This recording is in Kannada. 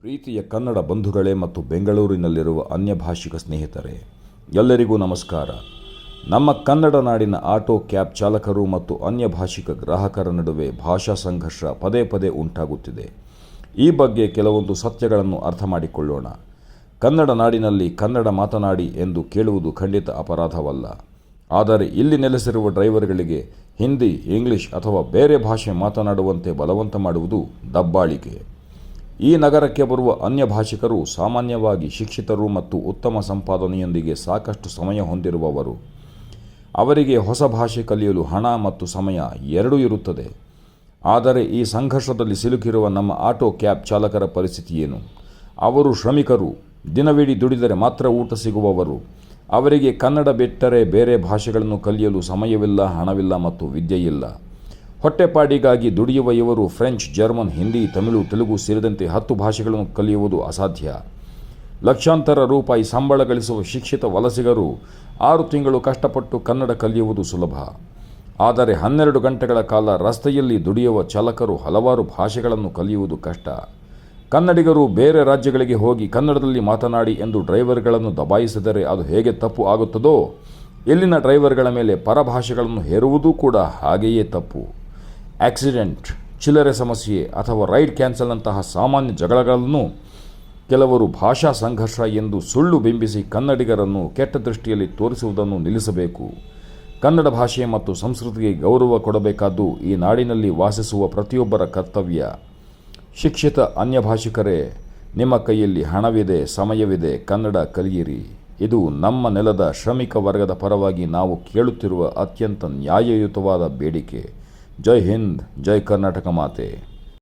ಪ್ರೀತಿಯ ಕನ್ನಡ ಬಂಧುಗಳೇ ಮತ್ತು ಬೆಂಗಳೂರಿನಲ್ಲಿರುವ ಅನ್ಯಭಾಷಿಕ ಸ್ನೇಹಿತರೆ, ಎಲ್ಲರಿಗೂ ನಮಸ್ಕಾರ. ನಮ್ಮ ಕನ್ನಡ ನಾಡಿನ ಆಟೋ ಕ್ಯಾಬ್ ಚಾಲಕರು ಮತ್ತು ಅನ್ಯಭಾಷಿಕ ಗ್ರಾಹಕರ ನಡುವೆ ಭಾಷಾ ಸಂಘರ್ಷ ಪದೇ ಪದೇ ಉಂಟಾಗುತ್ತಿದೆ. ಈ ಬಗ್ಗೆ ಕೆಲವೊಂದು ಸತ್ಯಗಳನ್ನು ಅರ್ಥ ಮಾಡಿಕೊಳ್ಳೋಣ. ಕನ್ನಡ ನಾಡಿನಲ್ಲಿ ಕನ್ನಡ ಮಾತನಾಡಿ ಎಂದು ಕೇಳುವುದು ಖಂಡಿತ ಅಪರಾಧವಲ್ಲ. ಆದರೆ ಇಲ್ಲಿ ನೆಲೆಸಿರುವ ಡ್ರೈವರ್ಗಳಿಗೆ ಹಿಂದಿ, ಇಂಗ್ಲಿಷ್ ಅಥವಾ ಬೇರೆ ಭಾಷೆ ಮಾತನಾಡುವಂತೆ ಬಲವಂತ ಮಾಡುವುದು ದಬ್ಬಾಳಿಕೆ. ಈ ನಗರಕ್ಕೆ ಬರುವ ಅನ್ಯ ಭಾಷಿಕರು ಸಾಮಾನ್ಯವಾಗಿ ಶಿಕ್ಷಿತರು ಮತ್ತು ಉತ್ತಮ ಸಂಪಾದನೆಯೊಂದಿಗೆ ಸಾಕಷ್ಟು ಸಮಯ ಹೊಂದಿರುವವರು. ಅವರಿಗೆ ಹೊಸ ಭಾಷೆ ಕಲಿಯಲು ಹಣ ಮತ್ತು ಸಮಯ ಎರಡೂ ಇರುತ್ತದೆ. ಆದರೆ ಈ ಸಂಘರ್ಷದಲ್ಲಿ ಸಿಲುಕಿರುವ ನಮ್ಮ ಆಟೋ ಕ್ಯಾಬ್ ಚಾಲಕರ ಪರಿಸ್ಥಿತಿ ಏನು? ಅವರು ಶ್ರಮಿಕರು, ದಿನವಿಡೀ ದುಡಿದರೆ ಮಾತ್ರ ಊಟ ಸಿಗುವವರು. ಅವರಿಗೆ ಕನ್ನಡ ಬಿಟ್ಟರೆ ಬೇರೆ ಭಾಷೆಗಳನ್ನು ಕಲಿಯಲು ಸಮಯವಿಲ್ಲ, ಹಣವಿಲ್ಲ ಮತ್ತು ವಿದ್ಯೆಯಿಲ್ಲ. ಹೊಟ್ಟೆಪಾಡಿಗಾಗಿ ದುಡಿಯುವ ಇವರು ಫ್ರೆಂಚ್, ಜರ್ಮನ್, ಹಿಂದಿ, ತಮಿಳು, ತೆಲುಗು ಸೇರಿದಂತೆ 10 ಭಾಷೆಗಳನ್ನು ಕಲಿಯುವುದು ಅಸಾಧ್ಯ. ಲಕ್ಷಾಂತರ ರೂಪಾಯಿ ಸಂಬಳ ಗಳಿಸುವ ಶಿಕ್ಷಿತ ವಲಸಿಗರು 6 ತಿಂಗಳು ಕಷ್ಟಪಟ್ಟು ಕನ್ನಡ ಕಲಿಯುವುದು ಸುಲಭ. ಆದರೆ 12 ಗಂಟೆಗಳ ಕಾಲ ರಸ್ತೆಯಲ್ಲಿ ದುಡಿಯುವ ಚಾಲಕರು ಹಲವಾರು ಭಾಷೆಗಳನ್ನು ಕಲಿಯುವುದು ಕಷ್ಟ. ಕನ್ನಡಿಗರು ಬೇರೆ ರಾಜ್ಯಗಳಿಗೆ ಹೋಗಿ ಕನ್ನಡದಲ್ಲಿ ಮಾತನಾಡಿ ಎಂದು ಡ್ರೈವರ್ಗಳನ್ನು ದಬಾಯಿಸಿದರೆ ಅದು ಹೇಗೆ ತಪ್ಪು ಆಗುತ್ತದೋ, ಇಲ್ಲಿನ ಡ್ರೈವರ್ಗಳ ಮೇಲೆ ಪರಭಾಷೆಗಳನ್ನು ಹೇರುವುದೂ ಕೂಡ ಹಾಗೆಯೇ ತಪ್ಪು. ಆಕ್ಸಿಡೆಂಟ್, ಚಿಲ್ಲರೆ ಸಮಸ್ಯೆ ಅಥವಾ ರೈಡ್ ಕ್ಯಾನ್ಸಲ್ನಂತಹ ಸಾಮಾನ್ಯ ಜಗಳಗಳನ್ನು ಕೆಲವರು ಭಾಷಾ ಸಂಘರ್ಷ ಎಂದು ಸುಳ್ಳು ಬಿಂಬಿಸಿ ಕನ್ನಡಿಗರನ್ನು ಕೆಟ್ಟ ದೃಷ್ಟಿಯಲ್ಲಿ ತೋರಿಸುವುದನ್ನು ನಿಲ್ಲಿಸಬೇಕು. ಕನ್ನಡ ಭಾಷೆ ಮತ್ತು ಸಂಸ್ಕೃತಿಗೆ ಗೌರವ ಕೊಡಬೇಕಾದ್ದು ಈ ನಾಡಿನಲ್ಲಿ ವಾಸಿಸುವ ಪ್ರತಿಯೊಬ್ಬರ ಕರ್ತವ್ಯ. ಶಿಕ್ಷಿತ ಅನ್ಯಭಾಷಿಕರೇ, ನಿಮ್ಮ ಕೈಯಲ್ಲಿ ಹಣವಿದೆ, ಸಮಯವಿದೆ, ಕನ್ನಡ ಕಲಿಯಿರಿ. ಇದು ನಮ್ಮ ನೆಲದ ಶ್ರಮಿಕ ವರ್ಗದ ಪರವಾಗಿ ನಾವು ಕೇಳುತ್ತಿರುವ ಅತ್ಯಂತ ನ್ಯಾಯಯುತವಾದ ಬೇಡಿಕೆ. ಜೈ ಹಿಂದ್, ಜೈ ಕರ್ನಾಟಕ ಮಾತೆ.